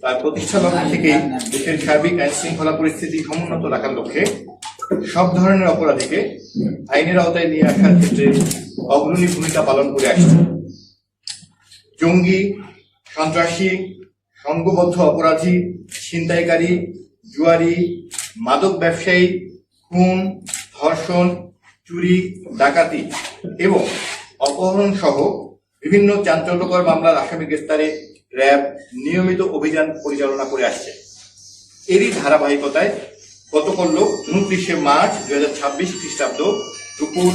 তার প্রতিষ্ঠা লগ্ন থেকে দেশের সার্বিক আইন শৃঙ্খলা পরিস্থিতি সমুন্নত রাখার লক্ষ্যে সব ধরনের অপরাধীকে আইনের আওতায় নিয়ে আসার ক্ষেত্রে অগ্রণী ভূমিকা পালন করে আসছে। জঙ্গি, সন্ত্রাসী, সংঘবদ্ধ অপরাধী, ছিনতাইকারী, জুয়ারি, মাদক ব্যবসায়ী, খুন, ধর্ষণ, চুরি, ডাকাতি এবং অপহরণ সহ বিভিন্ন চাঞ্চল্যকর মামলার আসামি গ্রেফতারে র্যাব নিয়মিত অভিযান পরিচালনা করে আসছে। এরই ধারাবাহিকতায় গতকাল 29শে মার্চ 2026 খ্রিস্টাব্দ দুপুর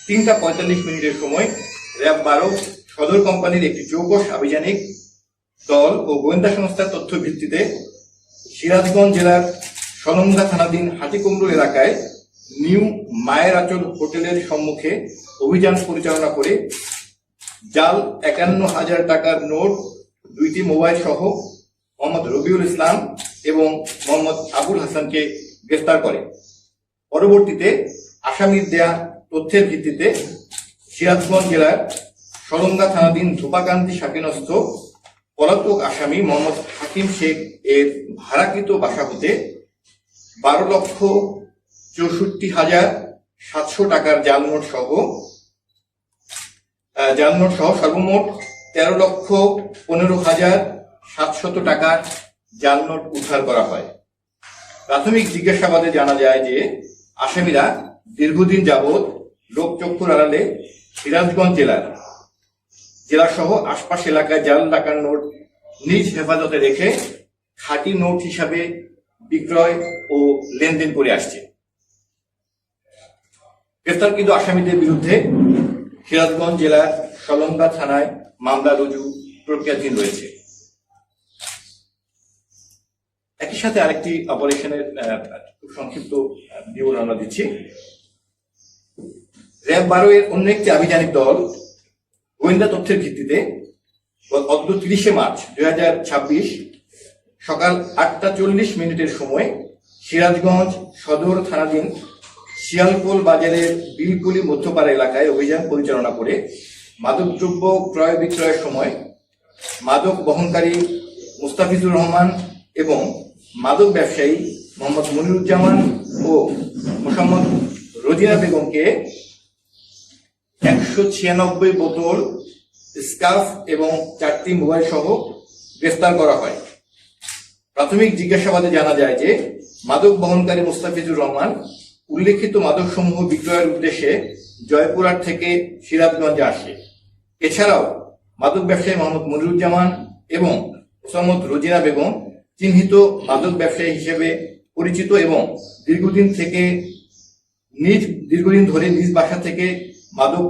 3:45 সময় র্যাব 12 সদর কোম্পানির একটি চৌকস আভিযানিক দল ও গোয়েন্দা সংস্থার তথ্য ভিত্তিতে সিরাজগঞ্জ জেলার সলঙ্গা থানাধীন হাটিকুমরু এলাকায় নিউ মায়ের আঁচল হোটেলের সম্মুখে অভিযান পরিচালনা করে জাল 51,000 টাকার নোট, 2টি মোবাইল সহ মোহাম্মদ রবিউল ইসলাম এবং মোহাম্মদ আবুল হাসানকে গ্রেফতার করে। পরবর্তীতে আসামির দেয়া তথ্যের ভিত্তিতে সিরাজগঞ্জ জেলার সলঙ্গা থানাধীন ধূপাকান্তি শাকিনস্থ পলাতক আসামি মোহাম্মদ হাকিম শেখ এর ভাড়াকৃত বাসা হতে 12,64,700 টাকার জাল নোট সহ সর্বমোট 13,15,700 টাকার জাল নোট উদ্ধার করা হয়। প্রাথমিক জিজ্ঞাসাবাদে জানা যায় যে আসামিরা দীর্ঘদিন যাবৎ লোকচক্ষুর আড়ালে সিরাজগঞ্জ জেলা সহ আশপাশ এলাকায় জাল টাকার নোট নিজ হেফাজতে রেখে খাঁটি নোট হিসাবে বিক্রয় ও লেনদেন করে আসছে। গ্রেফতারকৃত আসামিদের বিরুদ্ধে সিরাজগঞ্জ জেলার সলঙ্গা থানায় মামলা রুজু প্রক্রিয়াধীন রয়েছে। একই সাথে আরেকটি অপারেশনের খুব সংক্ষিপ্ত বিবরণ আমরা দিচ্ছি। র্যাব 12 এর অন্য একটি আভিযানিক দল গোয়েন্দা তথ্যের ভিত্তিতে গত 30শে মার্চ 2026 সকাল 8:40 সময় সিরাজগঞ্জ সদর থানাধীন শিয়ালকোল বাজারের বিলকুলি মধ্যপাড়া এলাকায় অভিযান পরিচালনা করে মাদকদ্রব্য ক্রয় বিক্রয়ের সময় মাদক বহনকারী মুস্তাফিজুর রহমান এবং মাদক ব্যবসায়ী মোহাম্মদ মনিরুজ্জামান ও মোহাম্মদ রোজিনা বেগমকে 196 বোতল স্কার্ফ এবং 4টি মোবাইল সহ গ্রেফতার করা হয়। প্রাথমিক জিজ্ঞাসাবাদে জানা যায় যে মাদক বহনকারী মুস্তাফিজুর রহমান উল্লেখিত মাদক সমূহ বিক্রয়ের উদ্দেশ্যে জয়পুরহাট থেকে সিরাজগঞ্জে আসে। এছাড়াও মাদক ব্যবসায়ী মোহাম্মদ মনিরুজ্জামান এবং মোহাম্মদ রোজিনা বেগম চিহ্নিত মাদক ব্যবসায়ী হিসেবে পরিচিত এবং দীর্ঘদিন ধরে নিজ বাসা থেকে মাদক